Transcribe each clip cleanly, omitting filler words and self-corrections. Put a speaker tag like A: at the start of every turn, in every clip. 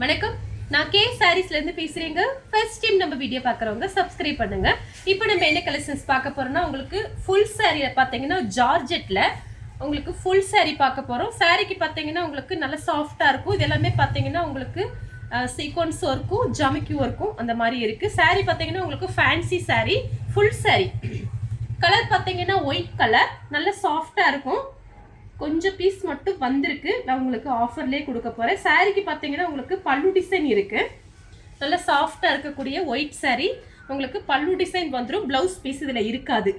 A: வணக்கம், நான் கே சாரீஸ்ல இருந்து பேசுறேங்க. ஃபர்ஸ்ட் டைம் நம்ம வீடியோ பார்க்குறவங்க சப்ஸ்கிரைப் பண்ணுங்க. இப்போ நம்ம என்ன கலெக்ஷன்ஸ் பார்க்க போறோம்னா, உங்களுக்கு ஃபுல் சாரியில பார்த்தீங்கன்னா ஜார்ஜெட்ல உங்களுக்கு ஃபுல் சாரி பார்க்க போறோம். சாரிக்கு பார்த்தீங்கன்னா உங்களுக்கு நல்ல சாஃப்டா இருக்கும். இது எல்லாமே பார்த்தீங்கன்னா உங்களுக்கு சீக்வன்ஸ் ஒர்க்கும் ஜமிக்கி ஒர்க்கும் அந்த மாதிரி இருக்கு. சாரி பார்த்தீங்கன்னா உங்களுக்கு fancy sorry, full sorry. Colour பார்த்தீங்கன்னா ஒயிட் கலர், நல்ல சாஃப்டா இருக்கும். கொஞ்சம் பீஸ் மட்டும் வந்திருக்கு, நான் உங்களுக்கு ஆஃபர்லேயே கொடுக்க போகிறேன். சாரிக்கு பார்த்தீங்கன்னா உங்களுக்கு பல்லு டிசைன் இருக்குது. நல்ல சாஃப்டாக இருக்கக்கூடிய ஒயிட் சாரி, உங்களுக்கு பல்லு டிசைன் வந்துடும். ப்ளவுஸ் பீஸ் இதில் இருக்காது.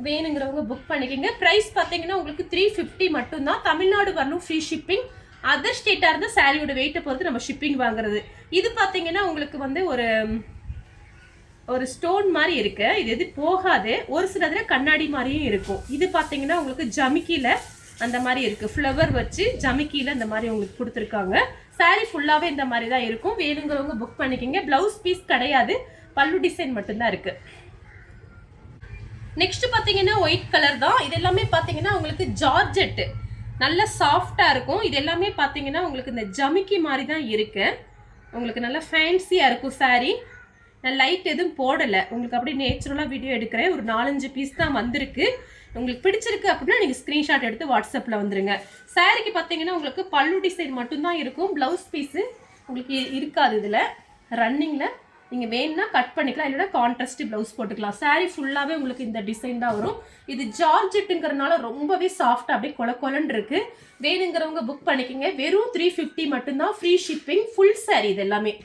A: வேணுங்கிறவங்க புக் பண்ணிக்கோங்க. ப்ரைஸ் பார்த்தீங்கன்னா உங்களுக்கு 350 மட்டும்தான். தமிழ்நாடு வரணும், ஃப்ரீ ஷிப்பிங். அதர் ஸ்டேட்டாக இருந்தால் சாரியோட வெயிட்டை பொறுத்து நம்ம ஷிப்பிங் வாங்குறது. இது பார்த்தீங்கன்னா உங்களுக்கு வந்து ஒரு ஸ்டோன் மாதிரி இருக்கு. இது எது போகாது. ஒரு சிலதுல கண்ணாடி மாதிரியும் இருக்கும். இது பார்த்தீங்கன்னா உங்களுக்கு ஜமிக்கியில் அந்த மாதிரி இருக்கு. ஃப்ளவர் வச்சு ஜமிக்கியில் அந்த மாதிரி உங்களுக்கு கொடுத்துருக்காங்க. சாரி ஃபுல்லாகவே இந்த மாதிரி தான் இருக்கும். வேணுங்கிறவங்க புக் பண்ணிக்கோங்க. ப்ளவுஸ் பீஸ் கிடையாது, பல்லு டிசைன் மட்டும்தான் இருக்கு. நெக்ஸ்ட் பார்த்தீங்கன்னா ஒயிட் கலர் தான். இது எல்லாமே பார்த்தீங்கன்னா உங்களுக்கு ஜார்ஜெட் நல்ல சாஃப்டாக இருக்கும். இது எல்லாமே பார்த்தீங்கன்னா உங்களுக்கு இந்த ஜமிக்கி மாதிரி தான் இருக்கு. உங்களுக்கு நல்லா ஃபேன்சியாக இருக்கும் சாரி. நான் லைட் எதுவும் போடலை, உங்களுக்கு அப்படியே நேச்சுரலாக வீடியோ எடுக்கிறேன். ஒரு 4-5 பீஸ் தான் வந்திருக்கு. உங்களுக்கு பிடிச்சிருக்கு அப்படின்னா நீங்கள் ஸ்க்ரீன்ஷாட் எடுத்து வாட்ஸ்அப்பில் வந்துடுங்க. சாரிக்கு பார்த்தீங்கன்னா உங்களுக்கு பல்லு டிசைன் மட்டும்தான் இருக்கும். ப்ளவுஸ் பீஸு உங்களுக்கு இருக்காது. இதில் ரன்னிங்கில் நீங்கள் வேணும்னா கட் பண்ணிக்கலாம், இல்லைன்னா கான்ட்ராஸ்ட் ப்ளவுஸ் போட்டுக்கலாம். சாரி ஃபுல்லாகவே உங்களுக்கு இந்த டிசைன் தான் வரும். இது ஜார்ஜெட்டுங்கிறதுனால ரொம்பவே சாஃப்டாக அப்படியே கொலன்னு இருக்குது. வேணுங்கிறவங்க புக் பண்ணிக்கோங்க. வெறும் 350 மட்டும்தான், ஃப்ரீ ஷிப்பிங். ஃபுல் சாரி இது எல்லாமே.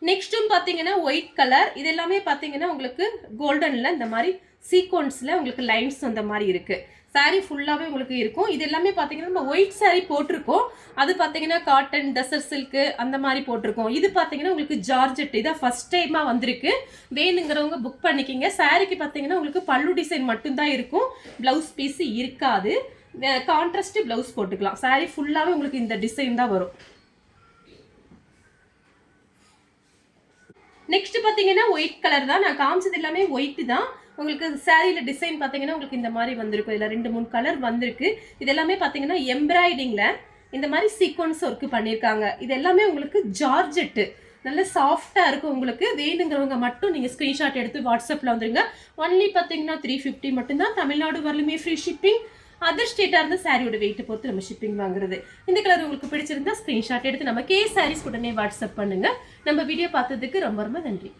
A: நெக்ஸ்ட்டும் பார்த்தீங்கன்னா ஒயிட் கலர். இது எல்லாமே பார்த்தீங்கன்னா உங்களுக்கு கோல்டனில் இந்த மாதிரி சீக்வன்ஸில் உங்களுக்கு லைன்ஸ் அந்த மாதிரி இருக்குது. சாரீ ஃபுல்லாகவே உங்களுக்கு இருக்கும். இது எல்லாமே பார்த்தீங்கன்னா நம்ம ஒயிட் சாரீ போட்டிருக்கோம். அது பார்த்தீங்கன்னா காட்டன், டசர் சில்க்கு அந்த மாதிரி போட்டிருக்கோம். இது பார்த்தீங்கன்னா உங்களுக்கு ஜார்ஜெட். இதான் ஃபர்ஸ்ட் டைமாக வந்திருக்கு. வேணுங்கிறவங்க புக் பண்ணிக்கிங்க. சாரீக்கு பார்த்தீங்கன்னா உங்களுக்கு பல்லு டிசைன் மட்டும்தான் இருக்கும். ப்ளவுஸ் பீஸு இருக்காது. கான்ட்ராஸ்ட் ப்ளவுஸ் போட்டுக்கலாம். சாரீ ஃபுல்லாகவே உங்களுக்கு இந்த டிசைன் தான் வரும். நெக்ஸ்ட் பார்த்தீங்கன்னா ஒயிட் கலர் தான். நான் காமிச்சது எல்லாமே ஒயிட் தான். உங்களுக்கு சாரியில் டிசைன் பார்த்தீங்கன்னா உங்களுக்கு இந்த மாதிரி வந்திருக்கும். இதில் 2-3 கலர் வந்திருக்கு. இது எல்லாமே பார்த்தீங்கன்னா எம்ப்ராய்டிங்கில் இந்த மாதிரி சீக்வன்ஸ் ஒர்க்கு பண்ணியிருக்காங்க. இது எல்லாமே உங்களுக்கு ஜார்ஜெட்டு நல்ல சாஃப்டாக இருக்கும். உங்களுக்கு வேணுங்கிறவங்க மட்டும் நீங்கள் ஸ்க்ரீன்ஷாட் எடுத்து வாட்ஸ்அப்பில் வந்துடுங்க. ஒன்லி பார்த்தீங்கன்னா 350 மட்டும்தான். தமிழ்நாடு வரலுமே ஃப்ரீ ஷிப்பிங். அதர் ஸ்டேட்டாக இருந்து சாரியோட வெயிட்டை பொறுத்து நம்ம ஷிப்பிங் வாங்குறது. இந்த கலர் உங்களுக்கு பிடிச்சிருந்தா ஸ்க்ரீன்ஷாட் எடுத்து நம்ம கே சாரீஸ் உடனே வாட்ஸ்அப் பண்ணுங்கள். நம்ம வீடியோ பார்த்ததுக்கு ரொம்ப ரொம்ப நன்றி.